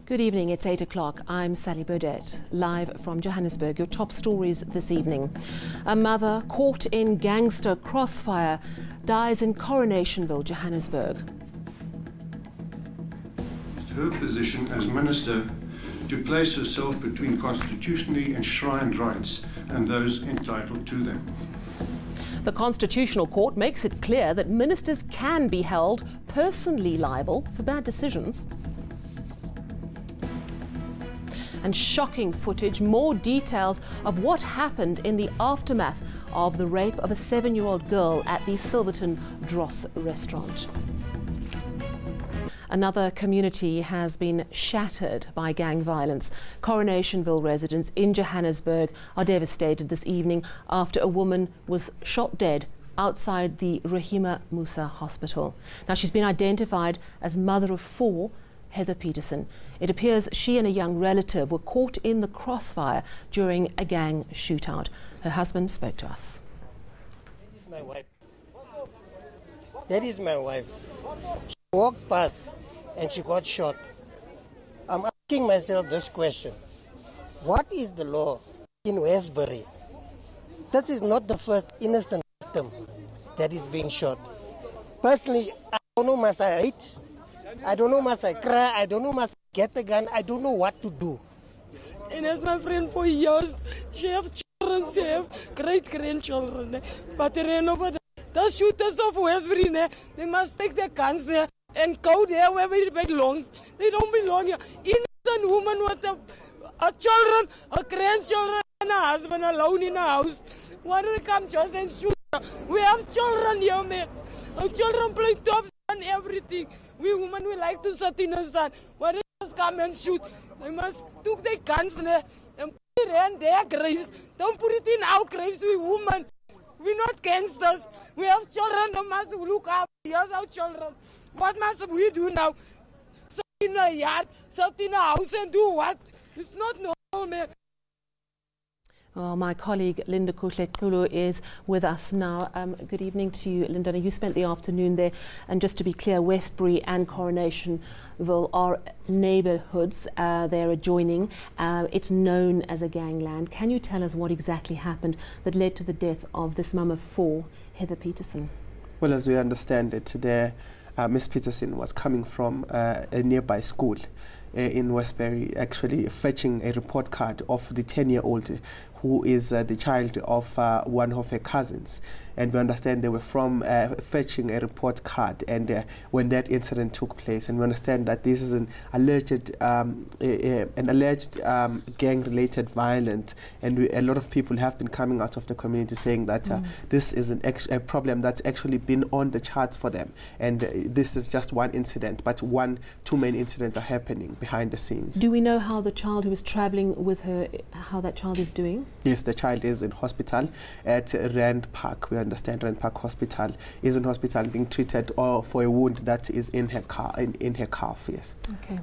Good evening, it's 8 o'clock. I'm Sally Burdett, live from Johannesburg. Your top stories this evening. A mother caught in gangster crossfire dies in Coronationville, Johannesburg. It's her position as minister to place herself between constitutionally enshrined rights and those entitled to them. The Constitutional Court makes it clear that ministers can be held personally liable for bad decisions. And shocking footage, more details of what happened in the aftermath of the rape of a 7-year-old girl at the Silverton Dross restaurant. Another community has been shattered by gang violence. Coronationville residents in Johannesburg are devastated this evening after a woman was shot dead outside the Rahima Musa Hospital. Now, she's been identified as mother of 4, Heather Peterson. It appears she and a young relative were caught in the crossfire during a gang shootout. Her husband spoke to us. My wife. That is my wife. She walked past and she got shot. I'm asking myself this question. What is the law in Westbury? This is not the first innocent victim that is being shot. Personally, I don't know, must I hate? I don't know, must I cry? I don't know, must I get the gun? I don't know what to do. And as my friend for years, she have children, she have great-grandchildren. But they ran over the shooters of Westbury. They must take their guns there and go there wherever it belongs. They don't belong here. Innocent woman with a children, a grandchildren, and a husband alone in a house. Why do they come just and shoot her? We have children here, man. Our children play tops and everything. We women, we like to sit in the sun. Why they just come and shoot? They must take their guns there and put it in their graves. Don't put it in our graves, we women. We're not gangsters. We have children, they must look after. Here's our children. What must we do now? Sit in a yard, sit in a house and do what? It's not normal, man. Well, my colleague Linda Kuhle is with us now. Good evening to you, Linda. Now, you spent the afternoon there, and just to be clear, Westbury and Coronationville are neighbourhoods. They're adjoining. It's known as a gangland. Can you tell us what exactly happened that led to the death of this mum of 4, Heather Peterson? Well, as we understand it, today, Miss Peterson was coming from a nearby school in Westbury, actually fetching a report card of the 10-year-old who is the child of one of her cousins. And we understand they were from fetching a report card, and when that incident took place, and we understand that this is an alleged gang-related violence, and a lot of people have been coming out of the community saying that this is a problem that's actually been on the charts for them, and this is just one incident, but two main incidents are happening behind the scenes. Do we know how the child who was travelling with her, how that child is doing? Yes, the child is in hospital at Rand Park. We understand Rand Park Hospital is in hospital being treated for a wound that is in her car, in her calf. Yes. Okay.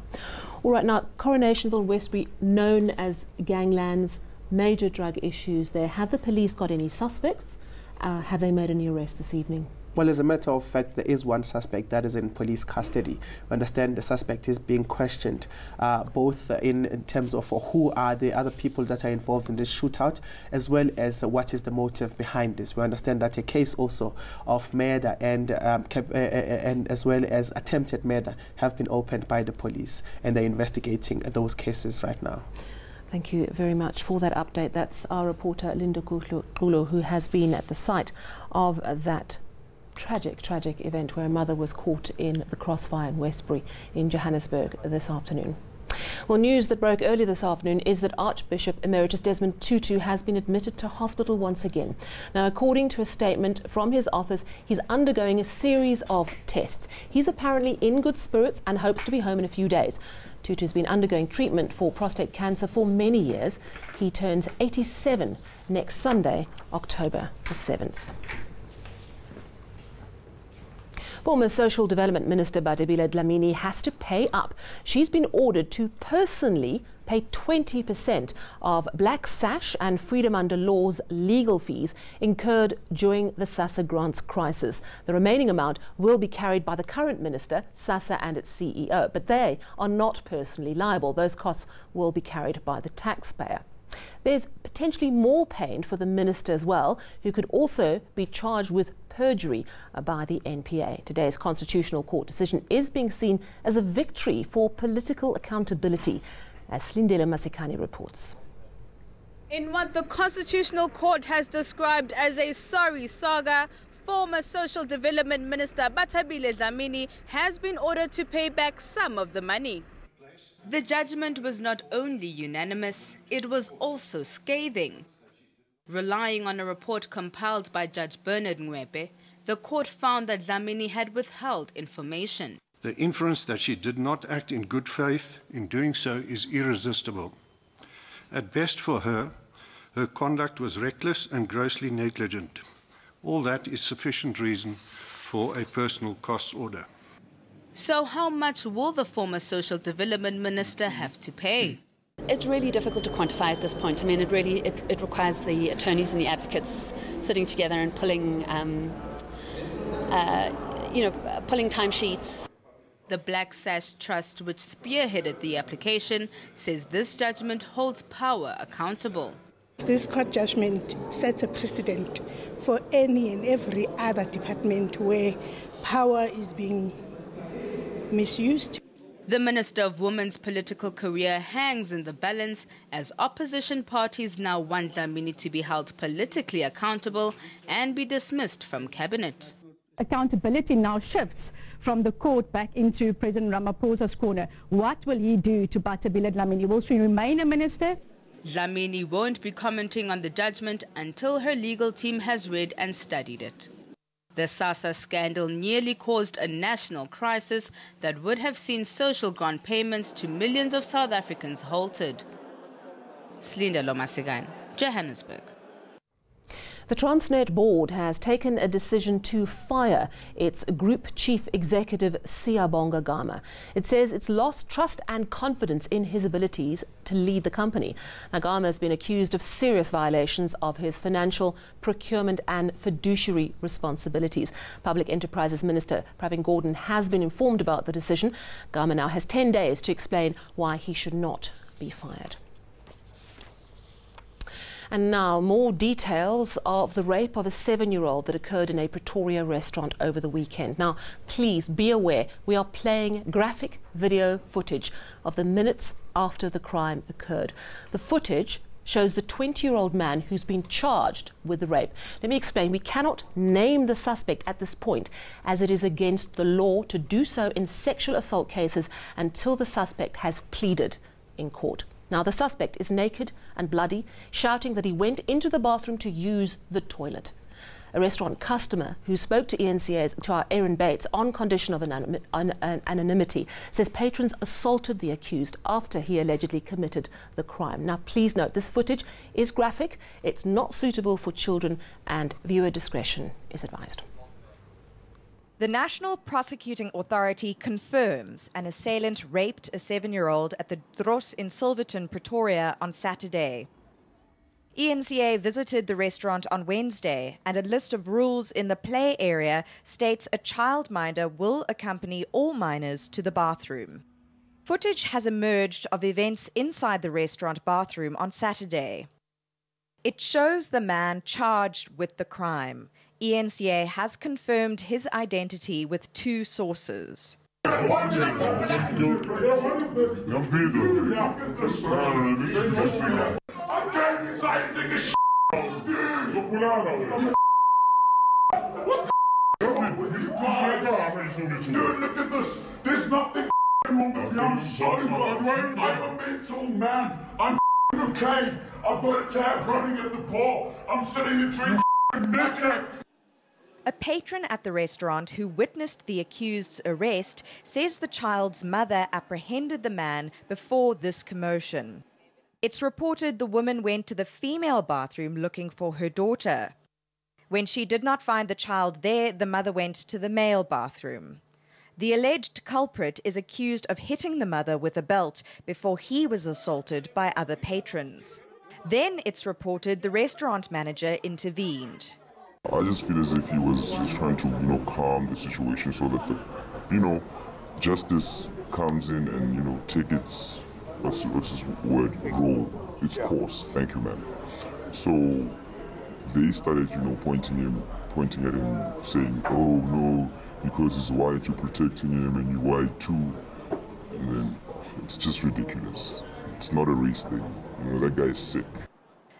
All right. Now, Coronationville, Westbury, known as ganglands, major drug issues there. Have the police got any suspects? Have they made any arrests this evening? Well, as a matter of fact, there is one suspect that is in police custody. We understand the suspect is being questioned, both in terms of who are the other people that are involved in this shootout, as well as what is the motive behind this. We understand that a case also of murder and as well as attempted murder have been opened by the police, and they're investigating those cases right now. Thank you very much for that update. That's our reporter, Linda Kuhle, who has been at the site of that tragic event where a mother was caught in the crossfire in Westbury in Johannesburg this afternoon. Well, news that broke early this afternoon is that Archbishop Emeritus Desmond Tutu has been admitted to hospital once again. Now, according to a statement from his office, he's undergoing a series of tests. He's apparently in good spirits and hopes to be home in a few days. Tutu's been undergoing treatment for prostate cancer for many years. He turns 87 next Sunday, October the 7th. Former Social Development Minister Badibile Dlamini has to pay up. She's been ordered to personally pay 20% of Black Sash and Freedom Under Law's legal fees incurred during the SASSA grants crisis. The remaining amount will be carried by the current minister, SASSA, and its CEO, but they are not personally liable. Those costs will be carried by the taxpayer. There's potentially more pain for the minister as well, who could also be charged with perjury by the NPA. Today's Constitutional Court decision is being seen as a victory for political accountability, as Slindile Masikani reports. In what the Constitutional Court has described as a sorry saga, former Social Development Minister Bathabile Dlamini has been ordered to pay back some of the money. The judgment was not only unanimous, it was also scathing. Relying on a report compiled by Judge Bernard Ngwepe, the court found that Dlamini had withheld information. The inference that she did not act in good faith in doing so is irresistible. At best for her, her conduct was reckless and grossly negligent. All that is sufficient reason for a personal costs order. So how much will the former Social Development Minister have to pay? It's really difficult to quantify at this point. I mean, it requires the attorneys and the advocates sitting together and pulling timesheets. The Black Sash Trust, which spearheaded the application, says this judgment holds power accountable. This court judgment sets a precedent for any and every other department where power is being misused. The Minister of Women's political career hangs in the balance as opposition parties now want Dlamini to be held politically accountable and be dismissed from cabinet. Accountability now shifts from the court back into President Ramaphosa's corner. What will he do to Bathabile Dlamini? Will she remain a minister? Dlamini won't be commenting on the judgment until her legal team has read and studied it. The SASSA scandal nearly caused a national crisis that would have seen social grant payments to millions of South Africans halted. Slindile Masikani, Johannesburg. The Transnet board has taken a decision to fire its group chief executive Siyabonga Gama. It says it's lost trust and confidence in his abilities to lead the company. Now, Gama has been accused of serious violations of his financial, procurement and fiduciary responsibilities. Public Enterprises Minister Pravin Gordhan has been informed about the decision. Gama now has 10 days to explain why he should not be fired. And now, more details of the rape of a 7-year-old that occurred in a Pretoria restaurant over the weekend. Now, please be aware, we are playing graphic video footage of the minutes after the crime occurred. The footage shows the 20-year-old man who's been charged with the rape. Let me explain. We cannot name the suspect at this point, as it is against the law to do so in sexual assault cases until the suspect has pleaded in court. Now, the suspect is naked and bloody, shouting that he went into the bathroom to use the toilet. A restaurant customer who spoke to to our Aaron Bates on condition of anonymity says patrons assaulted the accused after he allegedly committed the crime. Now, please note, this footage is graphic, it's not suitable for children, and viewer discretion is advised. The National Prosecuting Authority confirms an assailant raped a 7-year-old at the Dros in Silverton, Pretoria on Saturday. ENCA visited the restaurant on Wednesday, and a list of rules in the play area states a childminder will accompany all minors to the bathroom. Footage has emerged of events inside the restaurant bathroom on Saturday. It shows the man charged with the crime. ENCA has confirmed his identity with 2 sources. Dude, look at this. There's nothing wrong with me. I'm sorry, but I'm a mental man. I'm okay. I've got a tab running at the bar. I'm sitting and drinking naked. A patron at the restaurant who witnessed the accused's arrest says the child's mother apprehended the man before this commotion. It's reported the woman went to the female bathroom looking for her daughter. When she did not find the child there, the mother went to the male bathroom. The alleged culprit is accused of hitting the mother with a belt before he was assaulted by other patrons. Then it's reported the restaurant manager intervened. I just feel as if he was just trying to, calm the situation so that the, justice comes in and, take its, what's his word, role, its course. Thank you, ma'am. So they started, pointing at him, saying, oh no, because he's white, you're protecting him, and you're white too. And then it's just ridiculous. It's not a race thing. That guy is sick.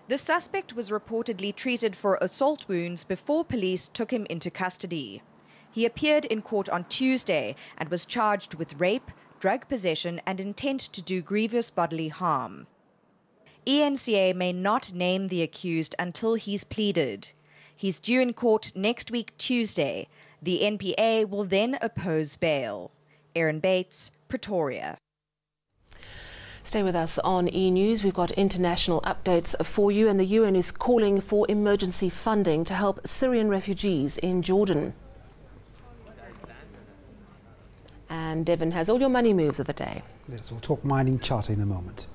The suspect was reportedly treated for assault wounds before police took him into custody. He appeared in court on Tuesday and was charged with rape, drug possession, and intent to do grievous bodily harm. ENCA may not name the accused until he's pleaded. He's due in court next week, Tuesday. The NPA will then oppose bail. Erin Bates, Pretoria. Stay with us on eNews. We've got international updates for you, and the UN is calling for emergency funding to help Syrian refugees in Jordan. And Devon has all your money moves of the day. Yes, we'll talk mining charter in a moment.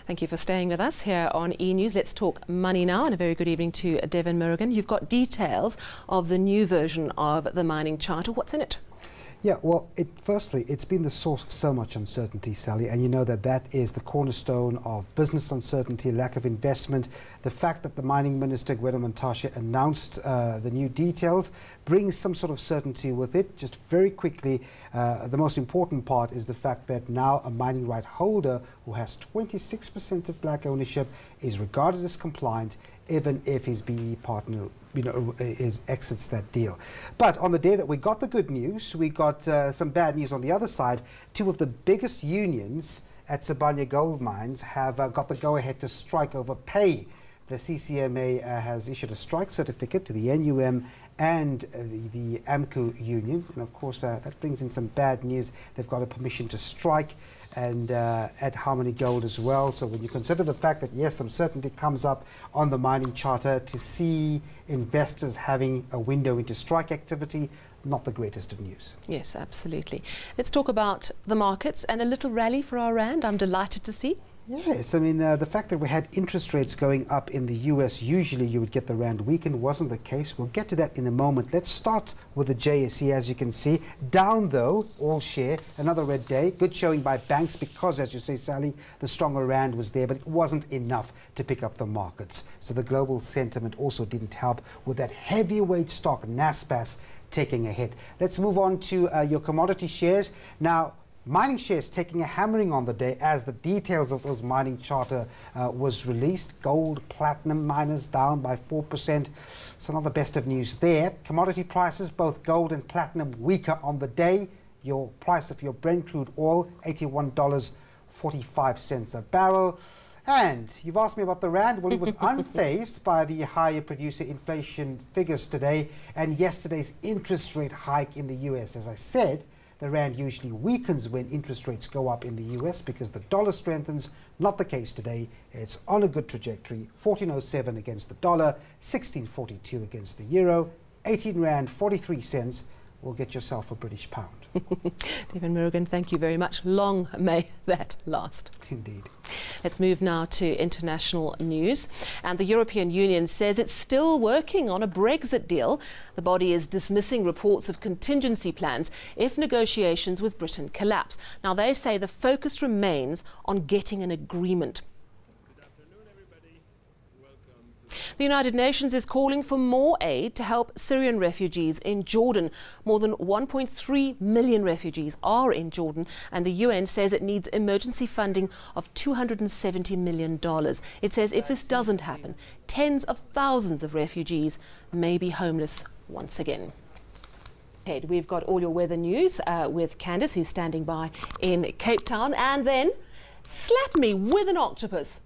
Thank you for staying with us here on eNews. Let's talk money now, and a very good evening to Devon Murrigan. You've got details of the new version of the mining charter. What's in it? Yeah, well, firstly, it's been the source of so much uncertainty, Sally, and you know that is the cornerstone of business uncertainty, lack of investment. The fact that the mining minister, Gwena Mantashe, announced the new details brings some sort of certainty with it. Just very quickly, the most important part is the fact that now a mining right holder who has 26% of black ownership is regarded as compliant, even if his BE partner exits that deal. But on the day that we got the good news, we got some bad news on the other side. Two of the biggest unions at Sibanye Gold Mines have got the go-ahead to strike over pay. The CCMA has issued a strike certificate to the NUM and the AMCU union, and of course that brings in some bad news. They've got a permission to strike, and at Harmony Gold as well. So when you consider the fact that, yes, some certainty comes up on the mining charter, to see investors having a window into strike activity, not the greatest of news. Yes, absolutely. Let's talk about the markets and a little rally for our rand. I'm delighted to see. Yes, I mean, the fact that we had interest rates going up in the US, usually you would get the rand weaken, wasn't the case. We'll get to that in a moment. Let's start with the JSE, as you can see. Down, though, all share, another red day. Good showing by banks because, as you say, Sally, the stronger rand was there, but it wasn't enough to pick up the markets. So the global sentiment also didn't help with that heavyweight stock, Naspers, taking a hit. Let's move on to your commodity shares. Now, mining shares taking a hammering on the day as the details of those mining charter was released. Gold, platinum miners down by 4%. So not the best of news there. Commodity prices, both gold and platinum, weaker on the day. Your price of your Brent crude oil, $81.45 a barrel. And you've asked me about the rand. Well, it was unfazed by the higher producer inflation figures today and yesterday's interest rate hike in the US. As I said, the rand usually weakens when interest rates go up in the US because the dollar strengthens. Not the case today. It's on a good trajectory. 14.07 against the dollar, 16.42 against the euro, 18 rand 43 cents. Will get yourself a British pound. Devon Murrigan, thank you very much. Long may that last. Indeed. Let's move now to international news. And the European Union says it's still working on a Brexit deal. The body is dismissing reports of contingency plans if negotiations with Britain collapse. Now, they say the focus remains on getting an agreement. The United Nations is calling for more aid to help Syrian refugees in Jordan. More than 1.3 million refugees are in Jordan, and the UN says it needs emergency funding of $270 million. It says if this doesn't happen, tens of thousands of refugees may be homeless once again. We've got all your weather news with Candice, who's standing by in Cape Town, and then slap me with an octopus.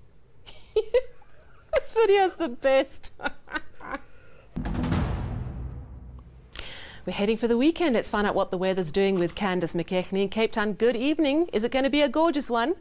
This video's the best. We're heading for the weekend. Let's find out what the weather's doing with Candice McKechnie in Cape Town. Good evening. Is it going to be a gorgeous one?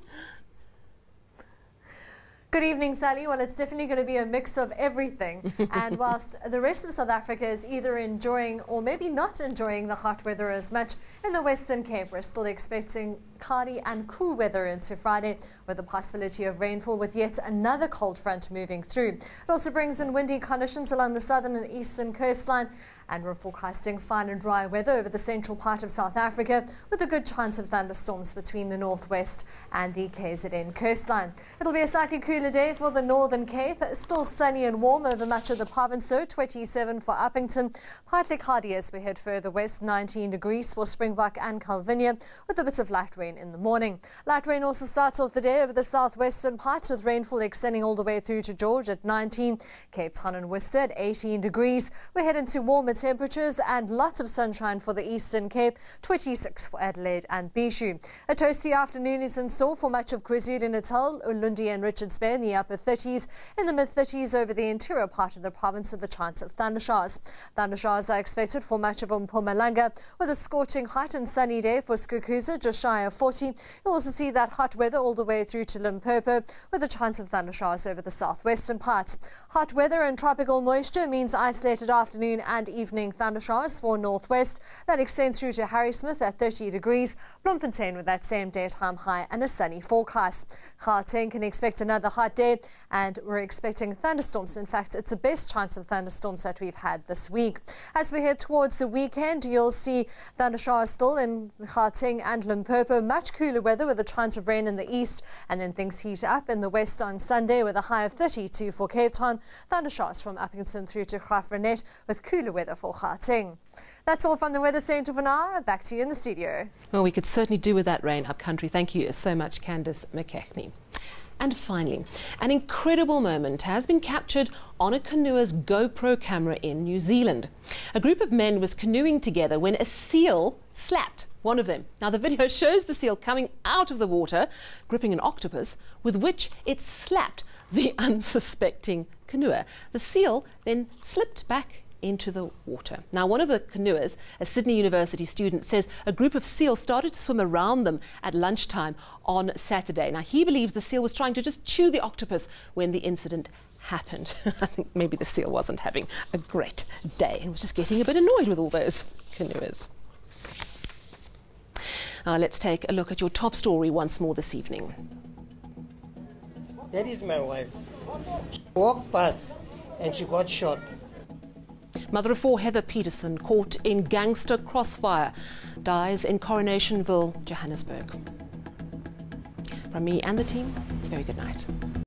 Good evening, Sally. Well, it's definitely going to be a mix of everything. And whilst the rest of South Africa is either enjoying or maybe not enjoying the hot weather as much, in the Western Cape, we're still expecting cloudy and cool weather into Friday, with the possibility of rainfall with yet another cold front moving through. It also brings in windy conditions along the southern and eastern coastline, and we're forecasting fine and dry weather over the central part of South Africa, with a good chance of thunderstorms between the northwest and the KZN coastline. It'll be a slightly cooler day for the Northern Cape, still sunny and warm over much of the province, though 27 for Uppington, partly cloudy as we head further west, 19 degrees for Springbok and Calvinia, with a bit of light rain in the morning. Light rain also starts off the day over the southwestern parts, with rainfall extending all the way through to George at 19, Cape Town and Worcester at 18 degrees. We head into warmer temperatures and lots of sunshine for the Eastern Cape, 26 for Adelaide and Bishu. A toasty afternoon is in store for much of KwaZulu-Natal, Ulundi and Richards Bay in the upper 30s, in the mid-30s over the interior part of the province with a chance of thundershowers. Thundershowers are expected for much of Mpumalanga, with a scorching hot and sunny day for Skukuza, just shy of 40. You'll also see that hot weather all the way through to Limpopo, with a chance of thundershowers over the southwestern parts. Hot weather and tropical moisture means isolated afternoon and evening thundershowers for northwest. That extends through to Harrismith at 30 degrees, Bloemfontein with that same daytime high and a sunny forecast. Gauteng can expect another hot day, and we're expecting thunderstorms. In fact, it's the best chance of thunderstorms that we've had this week. As we head towards the weekend, you'll see thundershowers still in Gauteng and Limpopo. Much cooler weather with a chance of rain in the east, and then things heat up in the west on Sunday with a high of 32 for Cape Town. Thundershowers from Uppington through to Graaff-Reinet, with cooler weather for Gauteng. That's all from the Weather Centre for now. Back to you in the studio. Well, we could certainly do with that rain up country. Thank you so much, Candice McKechnie. And finally, an incredible moment has been captured on a canoeer's GoPro camera in New Zealand. A group of men was canoeing together when a seal slapped one of them. Now, the video shows the seal coming out of the water, gripping an octopus, with which it slapped the unsuspecting canoeer. The seal then slipped back into the water. Now, one of the canoers, a Sydney University student, says a group of seals started to swim around them at lunchtime on Saturday. Now, he believes the seal was trying to just chew the octopus when the incident happened. I think maybe the seal wasn't having a great day and was just getting a bit annoyed with all those canoers. Let's take a look at your top story once more this evening. That is my wife. She walked past and she got shot. Mother of four, Heather Peterson, caught in gangster crossfire, dies in Coronationville, Johannesburg. From me and the team, it's a very good night.